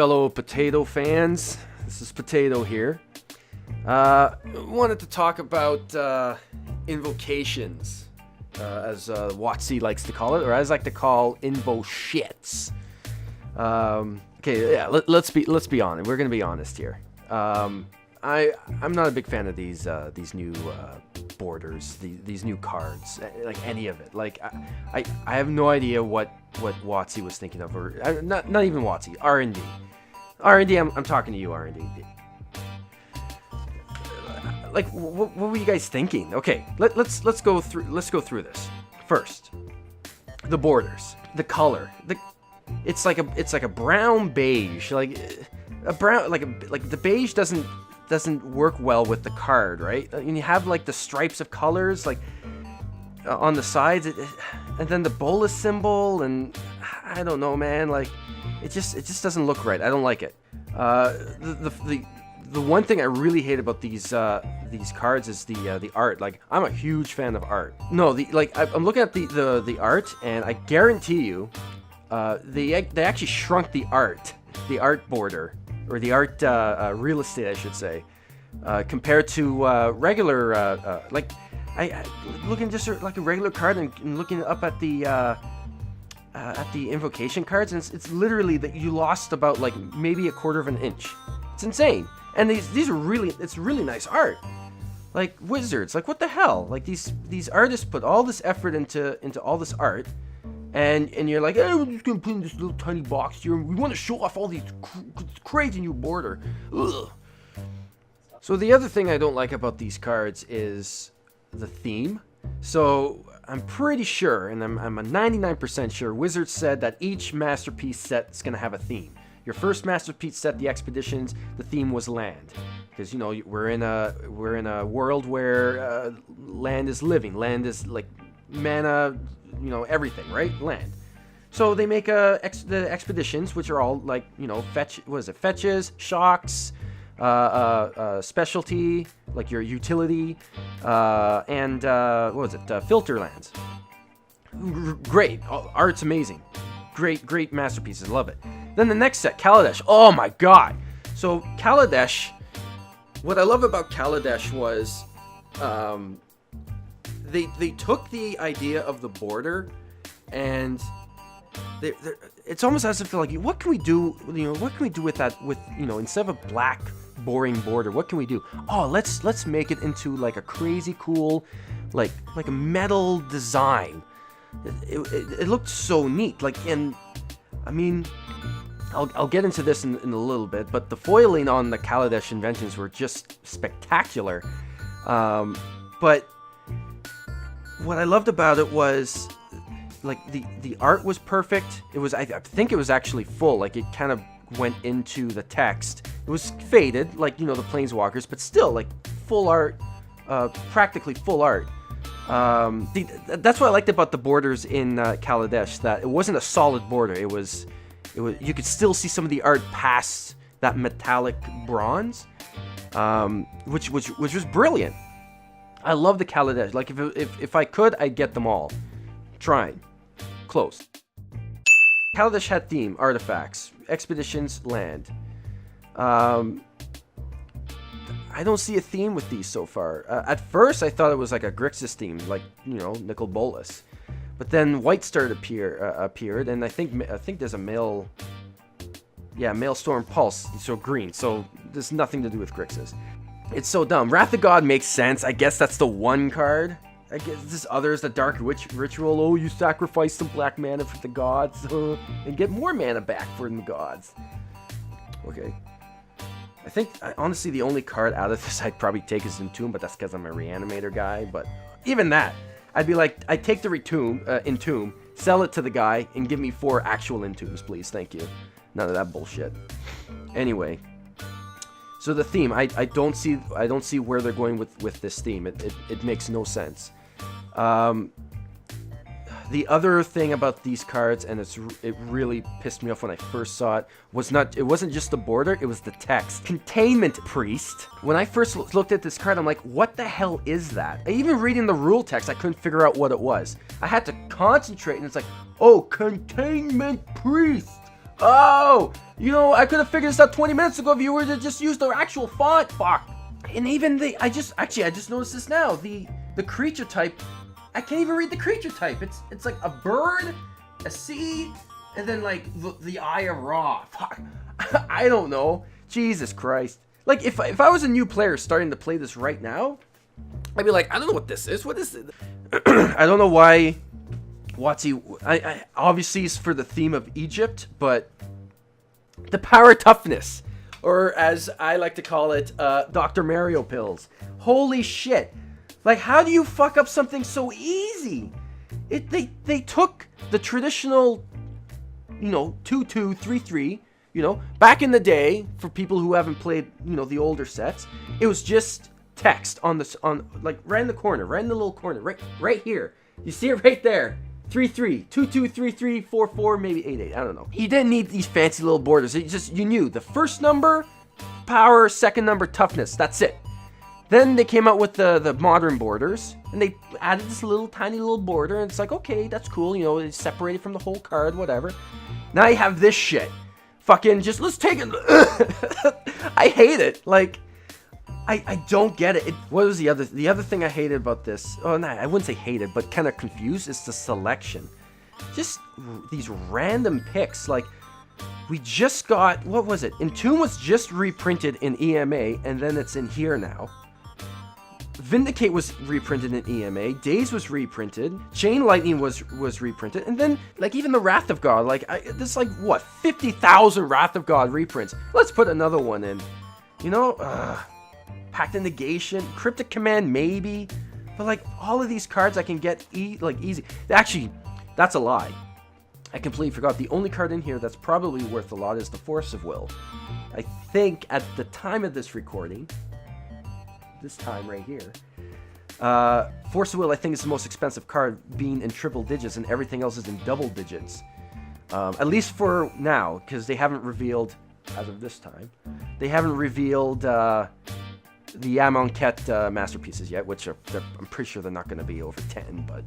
fellow potato fans. This is Potato here. Wanted to talk about invocations, as WotC likes to call it, or as I like to call invo shits. Okay, yeah, let's be honest. We're gonna be honest here. I'm not a big fan of these new borders, these new cards, like any of it. Like I have no idea what WotC was thinking of, or not even WotC, R&D. R&D, I'm talking to you, R&D. Like, what were you guys thinking? Okay, let's go through this. First, the borders, the color, it's like a brown beige, like a brown, like the beige doesn't work well with the card, right? And you have like the stripes of colors, like on the sides, and then the bolus symbol, and I don't know, man. Like, it just doesn't look right. I don't like it. The one thing I really hate about these cards is the art. Like, I'm a huge fan of art. No, I'm looking at the art, and I guarantee you, they actually shrunk the art border, or the art real estate, I should say, compared to regular like I looking just like a regular card and looking up at the invocation cards, and it's literally that you lost about like maybe a quarter of an inch. It's insane. And these are it's really nice art. Like Wizards, like what the hell? Like these artists put all this effort into all this art, and you're like, hey, we're just gonna put in this little tiny box here, and we want to show off all these crazy new border. Ugh. So the other thing I don't like about these cards is the theme. So I'm pretty sure, and I'm a 99% sure, Wizards said that each Masterpiece set is gonna have a theme. Your first Masterpiece set, the Expeditions, the theme was land, because we're in a world where land is living, land is like mana, everything, right? Land. So they make the Expeditions, which are all like fetches, shocks, specialty, like your utility, and filter lands. Great, art's amazing, great masterpieces, love it. Then the next set, Kaladesh. Oh my god! So Kaladesh, what I love about Kaladesh was, they took the idea of the border, and it's almost as if they're like, what can we do? What can we do with that? With instead of a black boring border, what can we do? Oh, let's make it into like a crazy cool, like a metal design. It looked so neat. Like, and I mean, I'll get into this in a little bit, but the foiling on the Kaladesh inventions were just spectacular. But what I loved about it was, like, the art was perfect. It was, I think it was actually full. Like, it kind of went into the text. It was faded, like, the Planeswalkers, but still, like, full art, practically full art. That's what I liked about the borders in Kaladesh, that it wasn't a solid border. It was you could still see some of the art past that metallic bronze, which was brilliant. I love the Kaladesh. Like, if I could, I'd get them all. Trying. Close. Kaladesh had theme, artifacts, expeditions, land. I don't see a theme with these so far. At first, I thought it was like a Grixis theme, like, Nicol Bolas. But then White Star appeared, and I think there's a Maelstrom Pulse, so green. So there's nothing to do with Grixis. It's so dumb. Wrath of God makes sense. I guess that's the one card. I guess this others, the Dark Ritual. Oh, you sacrifice some black mana for the gods, and get more mana back for the gods. Okay. I think, honestly, the only card out of this I'd probably take is Entomb, but that's because I'm a Reanimator guy. But even that, I'd be like, I'd take the Entomb, sell it to the guy, and give me 4 actual Entombs, please. Thank you. None of that bullshit. Anyway, so the theme, I don't see where they're going with this theme. It makes no sense. The other thing about these cards, and it really pissed me off when I first saw it, it wasn't just the border, it was the text. Containment Priest. When I first looked at this card, I'm like, what the hell is that? Even reading the rule text, I couldn't figure out what it was. I had to concentrate, and it's like, oh, Containment Priest. Oh, you know, I could have figured this out 20 minutes ago if you were to just use the actual font. Fuck. And even I just noticed this now. The creature type, I can't even read the creature type. It's like a bird, a sea, and then like the eye of Ra. Fuck. I don't know. Jesus Christ. Like if I was a new player starting to play this right now, I'd be like, I don't know what this is. What is it? I don't know why WotC, I obviously it's for the theme of Egypt, but the power toughness, or as I like to call it, Dr. Mario pills. Holy shit. Like, how do you fuck up something so easy? They took the traditional, 2-2, 3-3, back in the day, for people who haven't played, the older sets, it was just text on like right in the corner, right in the little corner, right here. You see it right there. 3-3, 2-2, 3-3, 4-4, maybe 8-8. I don't know. You didn't need these fancy little borders. You knew the first number, power, second number, toughness. That's it. Then they came out with the modern borders, and they added this tiny little border, and it's like, okay, that's cool. It's separated from the whole card, whatever. Now you have this shit. Fucking just, let's take it. I hate it. Like, I don't get it. What was the other thing I hated about this? Oh, no, I wouldn't say hated, but kind of confused. Is the selection. Just these random picks. Like, we just got, what was it? Entomb was just reprinted in EMA, and then it's in here now. Vindicate was reprinted in EMA. Days was reprinted. Chain Lightning was reprinted, and then like even the Wrath of God. Like there's like what 50,000 Wrath of God reprints. Let's put another one in. Pact of Negation, Cryptic Command maybe, but like all of these cards I can get easy. Actually, that's a lie. I completely forgot. The only card in here that's probably worth a lot is the Force of Will. I think at the time of this recording, this time right here, Force of Will I think is the most expensive card, being in triple digits, and everything else is in double digits. At least for now, because they haven't revealed, as of this time, they haven't revealed the Amonkhet masterpieces yet, which I'm pretty sure they're not going to be over 10, but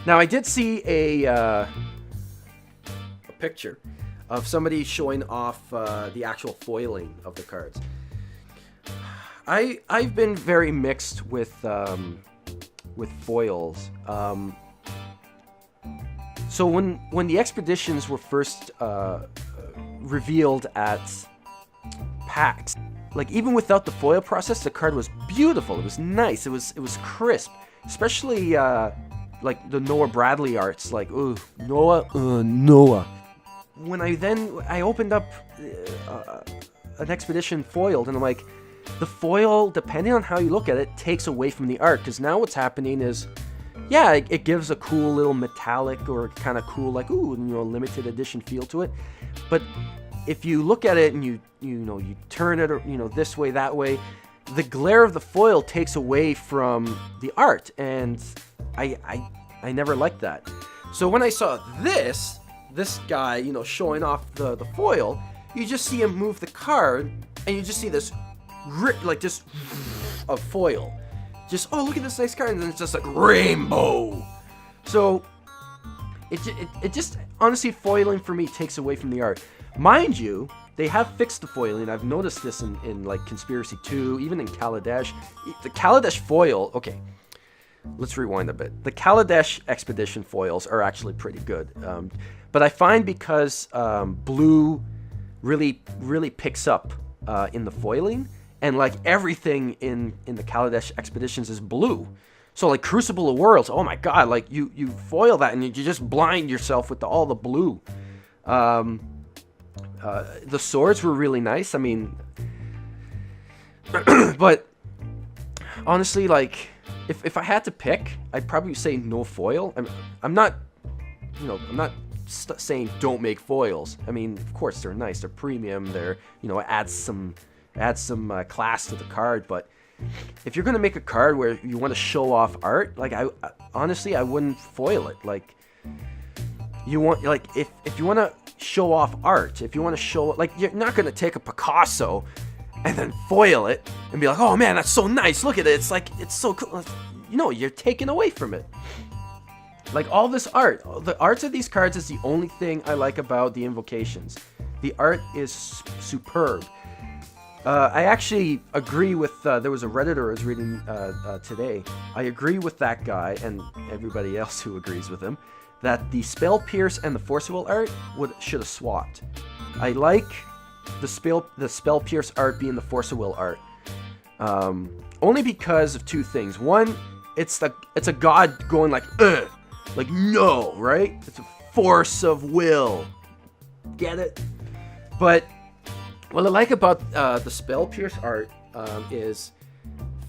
Now I did see a picture of somebody showing off the actual foiling of the cards. I've been very mixed with foils. So when the expeditions were first revealed at PAX, like even without the foil process, the card was beautiful. It was nice. It was crisp, especially like the Noah Bradley arts. Like Noah. When I opened up an expedition foiled, and I'm like, the foil, depending on how you look at it, takes away from the art. Because now what's happening is, yeah, it gives a cool little metallic or kind of cool, like, limited edition feel to it. But if you look at it and you turn it, this way, that way, the glare of the foil takes away from the art. And I never liked that. So when I saw this guy, showing off the foil, you just see him move the card, and you just see this like just of foil. Just, oh, look at this nice card, and then it's just like rainbow. So it just, honestly, foiling for me takes away from the art. Mind you, they have fixed the foiling. I've noticed this in like Conspiracy 2, even in Kaladesh. The Kaladesh foil, okay, let's rewind a bit. The Kaladesh expedition foils are actually pretty good. But I find because blue really picks up in the foiling, and like everything in the Kaladesh expeditions is blue. So like Crucible of Worlds, oh my god, like you foil that and you just blind yourself with all the blue. The swords were really nice. I mean, but honestly, like if I had to pick, I'd probably say no foil. I'm not saying don't make foils. I mean, of course they're nice, they're premium, they're adds some class to the card. But if you're gonna make a card where you want to show off art, like I honestly wouldn't foil it. Like you want, like if you want to show off art, if you want to show, like, you're not gonna take a Picasso and then foil it and be like, oh man, that's so nice, look at it, it's like, it's so cool. You're taking away from it. Like all this art, the arts of these cards is the only thing I like about the Invocations. The art is superb. I actually agree with, there was a Redditor I was reading today. I agree with that guy and everybody else who agrees with him that the Spell Pierce and the Force of Will art should have swapped. I like the Spell Pierce art being the Force of Will art. Only because of two things. One, it's a god going like, ugh, like no, right? It's a force of will. Get it? But what I like about the Spell Pierce art is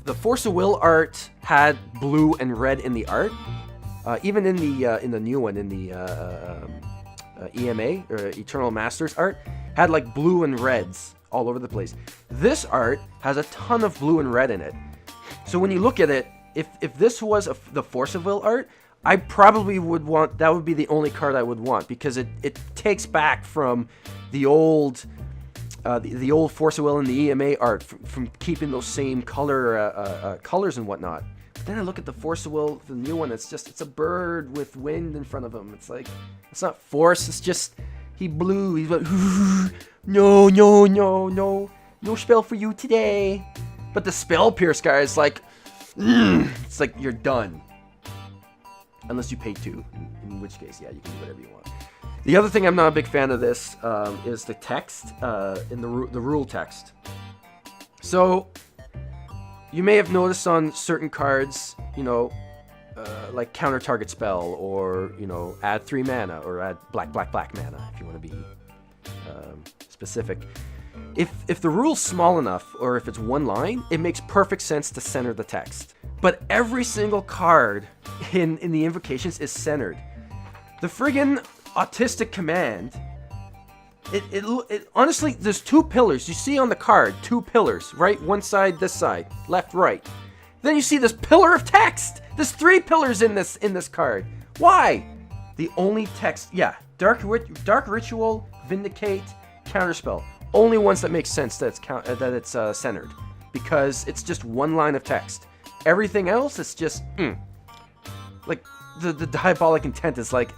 the Force of Will art had blue and red in the art. Even in the new one, in the EMA or Eternal Masters art, had like blue and reds all over the place. This art has a ton of blue and red in it. So when you look at it, if this was the Force of Will art, I probably would want, that would be the only card I would want, because it takes back from the old Force of Will and the EMA art from keeping those same colors and whatnot. But then I look at the Force of Will, the new one, it's a bird with wind in front of him. It's like, it's not force, it's just, he blew, he's like, no, no, no, no, no spell for you today. But the Spell Pierce guy is like, it's like, you're done. Unless you pay 2, in which case, yeah, you can do whatever you want. The other thing I'm not a big fan of this is the text, in the rule text. So, you may have noticed on certain cards, you know, like counter target spell, or, you know, add 3 mana, or add black mana, if you want to be specific. If the rule's small enough, or if it's one line, it makes perfect sense to center the text. But every single card in the Invocations is centered. The friggin' autistic command, it honestly, there's 2 pillars. You see on the card, 2 pillars, right? One side, this side, left, right. Then you see this pillar of text. There's 3 pillars in this card. Why? The only text, yeah, Dark Ritual, Vindicate, Counterspell. Only ones that make sense that it's centered, because it's just one line of text. Everything else is just, like, the Diabolic Intent is like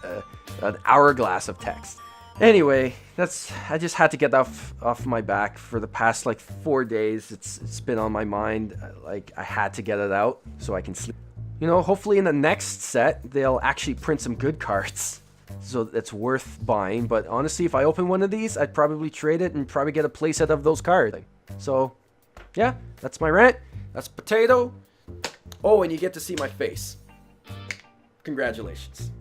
an hourglass of text. Anyway, I just had to get that off my back for the past, like, 4 days. It's been on my mind. Like, I had to get it out so I can sleep. You know, hopefully in the next set, they'll actually print some good cards, so it's worth buying. But honestly, if I open one of these, I'd probably trade it and probably get a playset of those cards. So, yeah, that's my rant. That's Potato. Oh, and you get to see my face. Congratulations.